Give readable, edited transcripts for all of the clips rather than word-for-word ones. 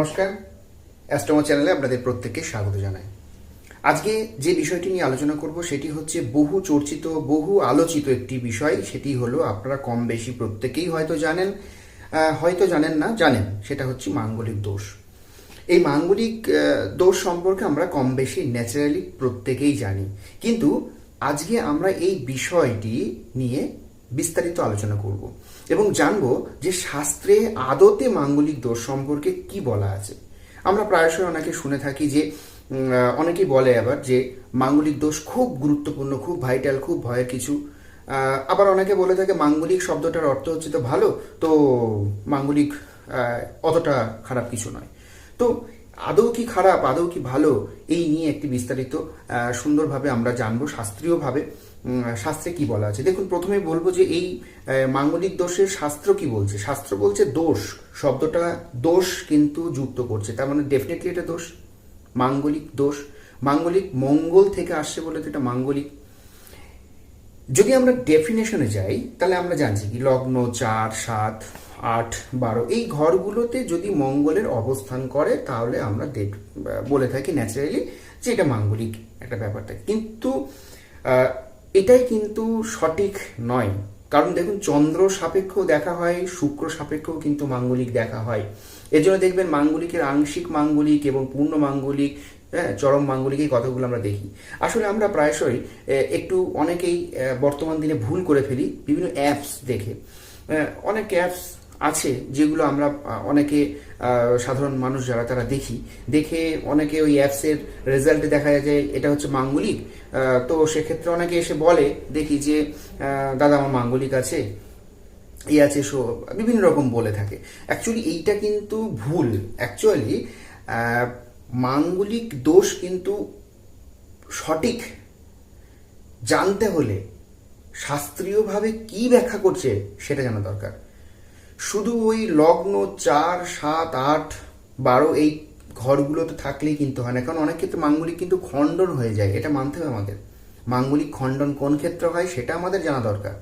নমস্কার, অ্যাস্ট্রোমা চ্যানেলে আপনাদের প্রত্যেককে স্বাগত জানাই। আজকে যে বিষয়টি নিয়ে আলোচনা করব সেটি হচ্ছে বহু চর্চিত, বহু আলোচিত একটি বিষয়। সেটি হলো, আপনারা কম বেশি প্রত্যেকেই হয়তো জানেন, হয়তো জানেন না, জানেন, সেটা হচ্ছে মাঙ্গলিক দোষ। এই মাঙ্গলিক দোষ সম্পর্কে আমরা কম বেশি ন্যাচারালি প্রত্যেকেই জানি, কিন্তু আজকে আমরা এই বিষয়টি নিয়ে বিস্তারিত আলোচনা করব এবং জানব যে শাস্ত্রে আদতে মাঙ্গলিক দোষ সম্পর্কে কি বলা আছে। আমরা প্রায়শই অনেকে শুনে থাকি যে অনেকেই বলে আবার যে মাঙ্গলিক দোষ খুব গুরুত্বপূর্ণ, খুব ভাইটাল, খুব ভয়ের কিছু। আবার অনেকে বলে থাকে মাঙ্গলিক শব্দটার অর্থ হচ্ছে তো ভালো, তো মাঙ্গলিক অতটা খারাপ কিছু নয়। তো আদৌ কি খারাপ, আদৌ কি ভালো, এই নিয়ে একটি বিস্তারিত সুন্দরভাবে আমরা জানবো শাস্ত্রীয়ভাবে। শাস্ত্রে কি বলা আছে দেখুন। প্রথমে বলবো যে এই মাঙ্গলিক দোষের শাস্ত্র কি বলছে। শাস্ত্র বলছে দোষ শব্দটা দোষ কিন্তু যুক্ত করছে, তার মানে ডেফিনেটলি এটা দোষ, মাঙ্গলিক দোষ। মাঙ্গলিক মঙ্গল থেকে আসছে বলে তো এটা মাঙ্গলিক। যদি আমরা ডেফিনেশনে যাই তাহলে আমরা জানছি কি লগ্ন 4, 7, 8, 12 এই ঘরগুলোতে যদি মঙ্গলের অবস্থান করে তাহলে আমরা বলে থাকি ন্যাচারালি যে এটা মাঙ্গলিক একটা ব্যাপারটা। কিন্তু এটাই কিন্তু সঠিক নয়, কারণ দেখুন চন্দ্র সাপেক্ষ দেখা হয়, শুক্র সাপেক্ষও কিন্তু মাঙ্গলিক দেখা হয়। এর জন্য দেখবেন মাঙ্গলিকের আংশিক মাঙ্গলিক এবং পূর্ণ মাঙ্গলিক, চরম মাঙ্গলিক, এই কথাগুলো আমরা দেখি। আসলে আমরা প্রায়শই একটু অনেকেই বর্তমান দিনে ভুল করে ফেলি বিভিন্ন অ্যাপস দেখে। অনেক অ্যাপস আছে যেগুলো আমরা অনেকে সাধারণ মানুষ যারা তারা দেখে অনেকে ওই অ্যাপসের রেজাল্টে দেখা যায় এটা হচ্ছে মাঙ্গলিক। তো সেক্ষেত্রে অনেকে এসে বলে দেখি যে দাদা আমার মাঙ্গলিক আছে, এই আছে, সো বিভিন্ন রকম বলে থাকে। অ্যাকচুয়ালি এইটা কিন্তু ভুল। অ্যাকচুয়ালি মাঙ্গলিক দোষ কিন্তু সঠিক জানতে হলে শাস্ত্রীয়ভাবে কি ব্যাখ্যা করছে সেটা জানা দরকার। শুধু ওই লগ্ন 4, 7, 8, 12 এই ঘরগুলোতে থাকলেই কিন্তু হয় না, কারণ অনেক ক্ষেত্রে মাঙ্গলিক কিন্তু খণ্ডন হয়ে যায়, এটা মানতে হবে আমাদের। মাঙ্গলিক খণ্ডন কোন ক্ষেত্রে হয় সেটা আমাদের জানা দরকার।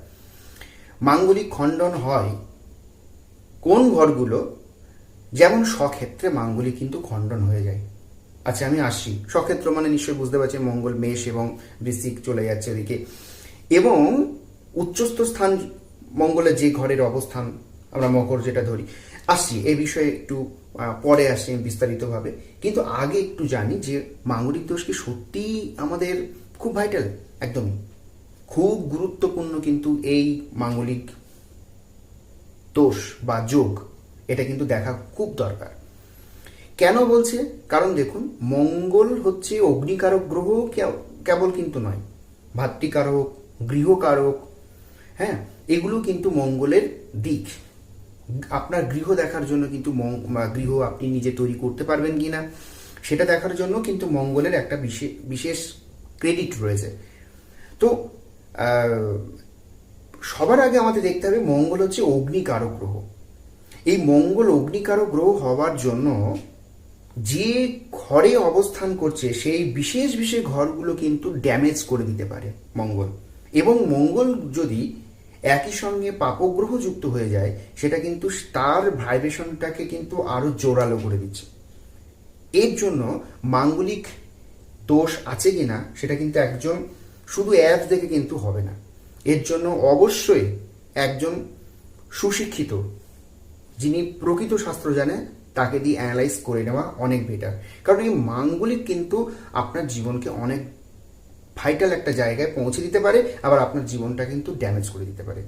মাঙ্গলিক খণ্ডন হয় কোন ঘরগুলো, যেমন স্বক্ষেত্রে মাঙ্গলিক কিন্তু খণ্ডন হয়ে যায়। আচ্ছা আমি আসছি, স্বক্ষেত্র মানে নিশ্চয়ই বুঝতে পারছি মঙ্গল মেষ এবং বৃশ্চিক চলে যাচ্ছে ওদিকে, এবং উচ্চস্থ স্থান মঙ্গলের যে ঘরের অবস্থান আমরা মকর যেটা ধরি। আসছি এই বিষয়ে একটু পরে আসছি বিস্তারিতভাবে, কিন্তু আগে একটু জানি যে মাঙ্গলিক দোষ কি সত্যিই আমাদের খুব ভাইটাল, একদমই খুব গুরুত্বপূর্ণ। কিন্তু এই মাঙ্গলিক দোষ বা যোগ এটা কিন্তু দেখা খুব দরকার। কেন বলছে? কারণ দেখুন মঙ্গল হচ্ছে অগ্নিকারক গ্রহ, কেবল কিন্তু নয়, ভাতৃকারক, গৃহকারক। হ্যাঁ, এগুলো কিন্তু মঙ্গলের দিক। আপনার গৃহ দেখার জন্য কিন্তু গৃহ আপনি নিজে তৈরি করতে পারবেন কিনা সেটা দেখার জন্য কিন্তু মঙ্গলের একটা বিশেষ ক্রেডিট রয়েছে। তো সবার আগে আমাদের দেখতে হবে মঙ্গল হচ্ছে অগ্নিকারক গ্রহ। এই মঙ্গল অগ্নিকারক গ্রহ হওয়ার জন্য যে ঘরে অবস্থান করছে সেই বিশেষ বিশেষ ঘরগুলো কিন্তু ড্যামেজ করে দিতে পারে মঙ্গল। এবং মঙ্গল যদি একই সঙ্গে পাপগ্রহ যুক্ত হয়ে যায় সেটা কিন্তু তার ভাইব্রেশনটাকে কিন্তু আরো জোরালো করে দিচ্ছে। এর জন্য মাঙ্গলিক দোষ আছে কিনা সেটা কিন্তু একজন শুধু অ্যাপ দেখে কিন্তু হবে না। এর জন্য অবশ্যই একজন সুশিক্ষিত, যিনি প্রকৃত শাস্ত্র জানে, তাকে দিয়ে অ্যানালাইজ করে নেওয়া অনেক বেটার। কারণ এই মাঙ্গলিক কিন্তু আপনার জীবনকে অনেক ভাইটাল একটা জায়গায় পৌঁছে দিতে পারে, আবার আপনার জীবনটা কিন্তু ড্যামেজ করে দিতে পারে।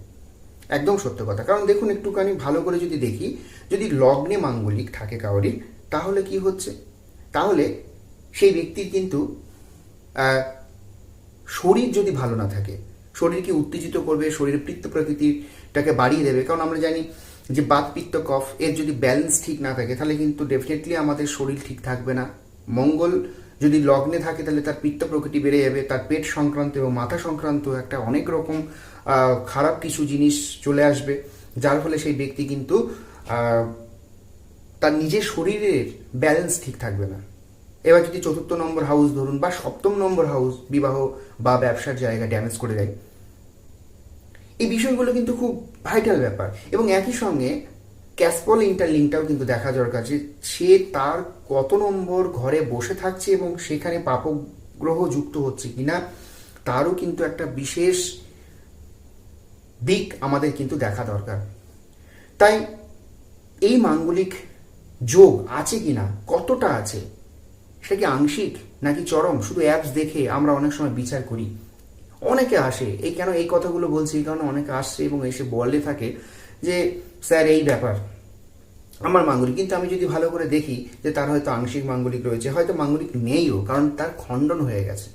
একদম সত্য কথা। কারণ দেখুন একটুখানি ভালো করে যদি দেখি, যদি লগ্নে মাঙ্গলিক থাকে কাউরি, তাহলে কি হচ্ছে, তাহলে সেই ব্যক্তির কিন্তু শরীর যদি ভালো না থাকে, শরীরকে উত্তেজিত করবে, শরীরের পিত্ত প্রকৃতিটাকে বাড়িয়ে দেবে। কারণ আমরা জানি যে বাত, পিত্ত, কফ এর যদি ব্যালেন্স ঠিক না থাকে তাহলে কিন্তু ডেফিনেটলি আমাদের শরীর ঠিক থাকবে না। মঙ্গল যদি লগ্নে থাকে তাহলে তার পিত্ত প্রকৃতি বেড়ে যাবে, তার পেট সংক্রান্ত এবং মাথা সংক্রান্ত একটা অনেক রকম খারাপ কিছু জিনিস চলে আসবে, যার ফলে সেই ব্যক্তি কিন্তু তার নিজের শরীরের ব্যালেন্স ঠিক থাকবে না। এবার যদি 4র্থ নম্বর হাউস ধরুন বা 7ম নম্বর হাউস বিবাহ বা ব্যবসার জায়গা ড্যামেজ করে দেয়, এই বিষয়গুলো কিন্তু খুব ভাইটাল ব্যাপার। এবং একই সঙ্গে ক্যাসপল ইন্টারলিঙ্কটাও কিন্তু দেখা দরকার যে সে তার কত নম্বর ঘরে বসে থাকছে এবং সেখানে পাপগ্রহ যুক্ত হচ্ছে কিনা তারও কিন্তু একটা বিশেষ দিক আমাদের কিন্তু দেখা দরকার। তাই এই মাঙ্গলিক যোগ আছে কিনা, কতটা আছে, সেটা কি আংশিক নাকি চরম, শুধু অ্যাপস দেখে আমরা অনেক সময় বিচার করি। অনেকে আসে, কেন এই কথাগুলো বলছি, এই কারণে অনেকে আসছে এবং এসে বলে থাকে যে স্যার এই ব্যাপার আমার মাঙ্গলিক, কিন্তু আমি যদি ভালো করে দেখি যে তার হয়তো আংশিক মাঙ্গলিক রয়েছে, হয়তো মাঙ্গলিক নেইও, কারণ তার খণ্ডন হয়ে গেছে।